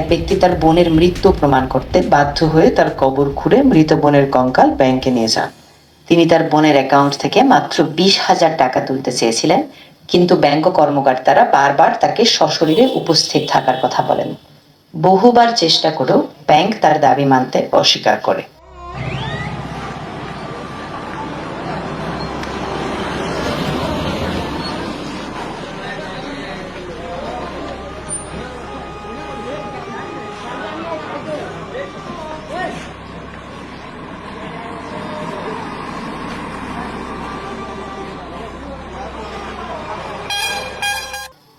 ব্যক্তি তার বোনের মৃত্যু প্রমাণ করতে বাধ্য হয়ে তার কবর খুঁড়ে মৃত বোনের কঙ্কাল ব্যাংকে নিয়ে যান। তিনি তার বোনের অ্যাকাউন্ট থেকে মাত্র 20,000 টাকা তুলতে চেয়েছিলেন, কিন্তু ব্যাংক কর্মকর্তারা বারবার তাকে সশরীরে উপস্থিত থাকার কথা বলেন। বহুবার চেষ্টা করেও ব্যাংক তার দাবি মানতে অস্বীকার করে।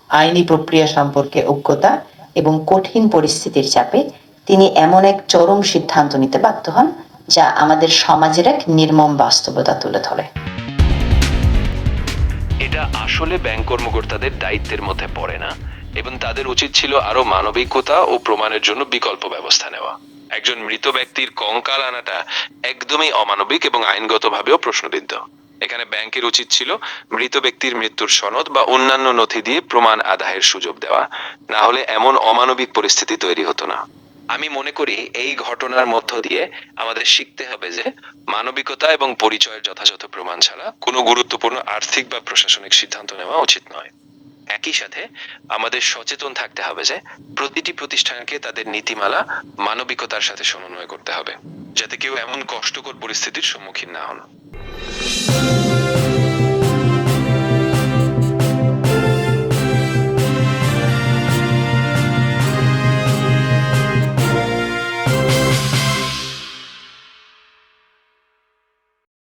আইনি প্রক্রিয়া সম্পর্কে অজ্ঞতা এবং কঠিন পরিস্থিতির চাপে তিনি এমন এক চরম সিদ্ধান্ত নিতে বাধ্য হন, যা আমাদের সমাজের এক নির্মম বাস্তবতা তুলে ধরে। এটা আসলে ব্যাংক কর্মকর্তাদের দায়িত্বের মধ্যে পড়ে না, এবং তাদের উচিত ছিল আরো মানবিকতা ও প্রমাণের জন্য বিকল্প ব্যবস্থা নেওয়া। একজন মৃত ব্যক্তির কঙ্কাল আনাটা একদমই অমানবিক এবং আইনগতভাবেও প্রশ্নবিদ্ধ। এখানে ব্যাংকের উচিত ছিল মৃত ব্যক্তির মৃত্যুর সনদ বা অন্যান্য নথি দিয়ে প্রমাণ আদায়ের সুযোগ দেওয়া, না হলে এমন অমানবিক পরিস্থিতি তৈরি হতো না। আমি মনে করি এই ঘটনার মধ্য দিয়ে আমাদের শিখতে হবে যে মানবিকতা এবং পরিচয়ের যথাযথ প্রমাণ ছাড়া কোনো গুরুত্বপূর্ণ আর্থিক বা প্রশাসনিক সিদ্ধান্ত নেওয়া উচিত নয়। একই সাথে আমাদের সচেতন থাকতে হবে যে প্রতিটি প্রতিষ্ঠানকে তাদের নীতিমালা মানবিকতার সাথে সমন্বয় করতে হবে, যাতে কেউ এমন কষ্টকর পরিস্থিতির সম্মুখীন না হন।